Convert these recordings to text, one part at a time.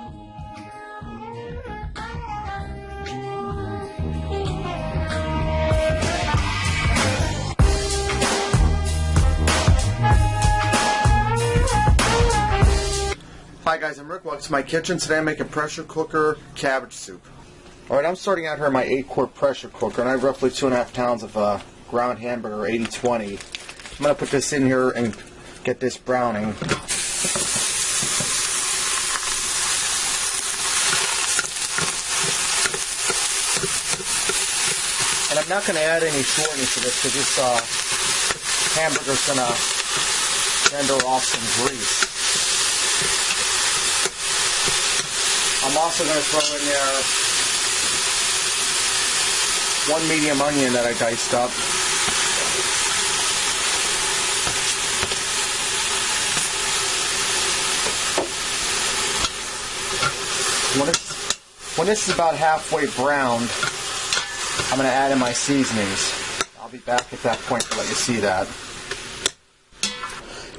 Hi guys, I'm Rick. Welcome to my kitchen. Today I'm making pressure cooker cabbage soup. Alright, I'm starting out here in my 8-quart pressure cooker, and I have roughly 2.5 pounds of ground hamburger, 80-20. I'm going to put this in here and get this browning. And I'm not going to add any shortening to this because this hamburger is going to render off some grease. I'm also going to throw in there 1 medium onion that I diced up. When this is about halfway browned, I'm going to add in my seasonings. I'll be back at that point to let you see that.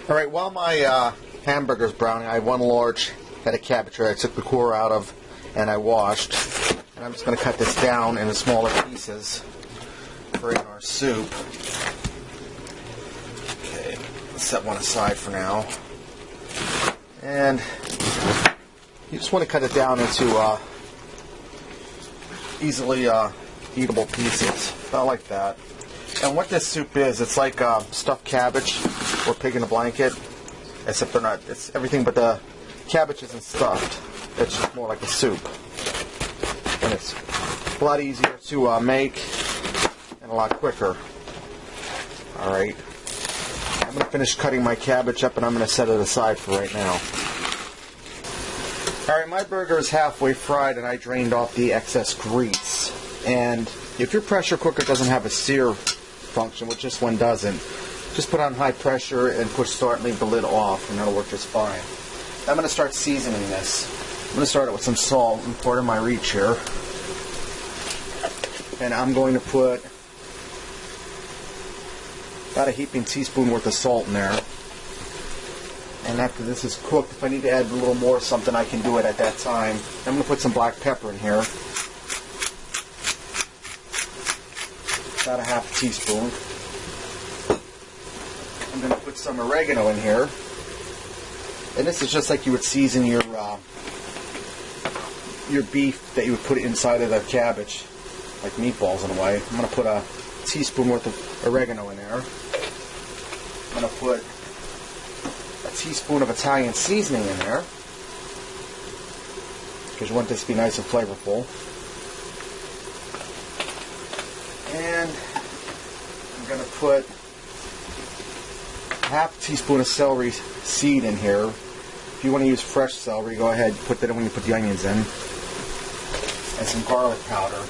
Alright, while my hamburger's browning, I have 1 large head of cabbage I took the core out of and I washed. And I'm just going to cut this down into smaller pieces for in our soup. Okay, let's set one aside for now. And you just want to cut it down into easily eatable pieces, about like that. And what this soup is, it's like stuffed cabbage or pig in a blanket, except they're not. It's everything but the cabbage isn't stuffed. It's just more like a soup. And it's a lot easier to make and a lot quicker. Alright. I'm going to finish cutting my cabbage up and I'm going to set it aside for right now. Alright, my burger is halfway fried and I drained off the excess grease. And if your pressure cooker doesn't have a sear function, which this one doesn't, just put on high pressure and push start and leave the lid off and that'll work just fine. I'm going to start seasoning this. I'm going to start it with some salt and pour it in my reach here. And I'm going to put about a heaping teaspoon worth of salt in there. And after this is cooked, if I need to add a little more something, I can do it at that time. I'm going to put some black pepper in here. About a half teaspoon. I'm going to put some oregano in here. And this is just like you would season your beef that you would put inside of the cabbage, like meatballs in a way. I'm going to put a teaspoon worth of oregano in there. I'm going to put a teaspoon of Italian seasoning in there, because you want this to be nice and flavorful. And I'm going to put half a teaspoon of celery seed in here. If you want to use fresh celery, go ahead and put that in when you put the onions in. And some garlic powder.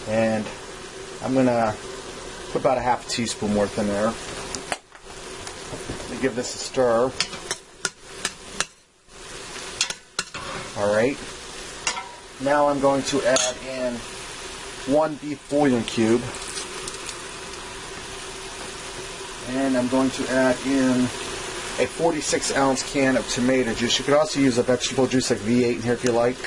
And I'm going to put about a half a teaspoon worth in there. To give this a stir. Alright. Now I'm going to add in 1 beef bouillon cube. And I'm going to add in a 46-ounce can of tomato juice. You could also use a vegetable juice like V8 in here if you like.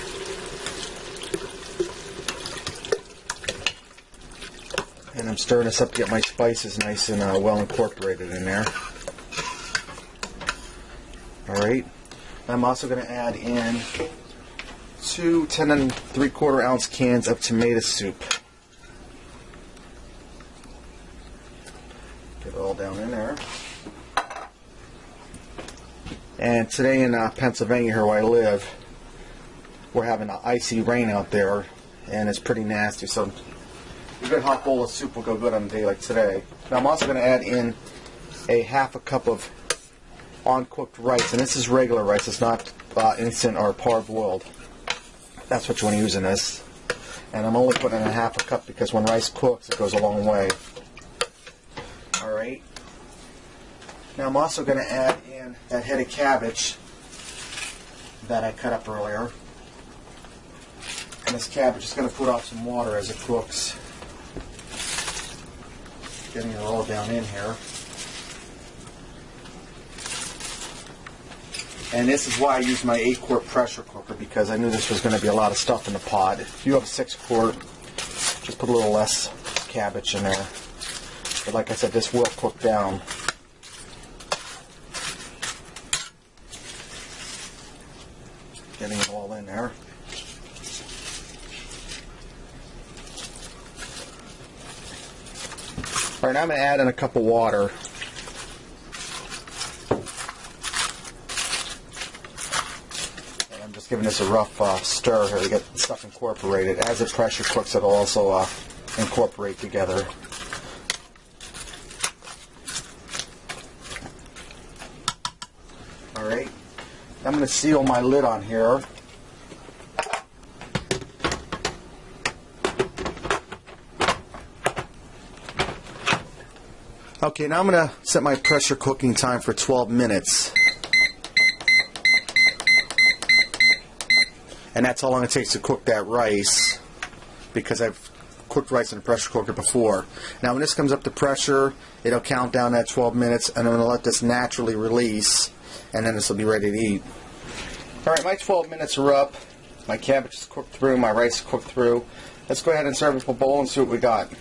And I'm stirring this up to get my spices nice and well incorporated in there. Alright. I'm also going to add in 2 10 3/4-ounce cans of tomato soup. Get it all down in there. And today in Pennsylvania, here where I live, we're having an icy rain out there, and it's pretty nasty. So a good hot bowl of soup will go good on a day like today. Now I'm also going to add in a half a cup of uncooked rice, and this is regular rice. It's not instant or parboiled. That's what you want to use in this. And I'm only putting in a half a cup because when rice cooks, it goes a long way. Alright. Now I'm also going to add in that head of cabbage that I cut up earlier. And this cabbage is going to put off some water as it cooks. Getting it all down in here. And this is why I use my 8-quart pressure cooker, because I knew this was going to be a lot of stuff in the pot. If you have a 6-quart, just put a little less cabbage in there. But like I said, this will cook down. Getting it all in there. Alright, now I'm going to add in a cup of water. And I'm just giving this a rough stir here to get the stuff incorporated. As it pressure cooks, it'll also incorporate together. Alright, I'm going to seal my lid on here. Okay, now I'm going to set my pressure cooking time for 12 minutes. And that's how long it takes to cook that rice, because I've cooked rice in a pressure cooker before. Now when this comes up to pressure, it'll count down that 12 minutes, and I'm going to let this naturally release, and then this will be ready to eat. Alright, my 12 minutes are up. My cabbage is cooked through, my rice is cooked through. Let's go ahead and serve it with a bowl and see what we got.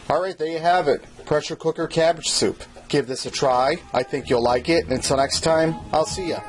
Alright, there you have it. Pressure cooker cabbage soup. Give this a try. I think you'll like it. And until next time, I'll see ya.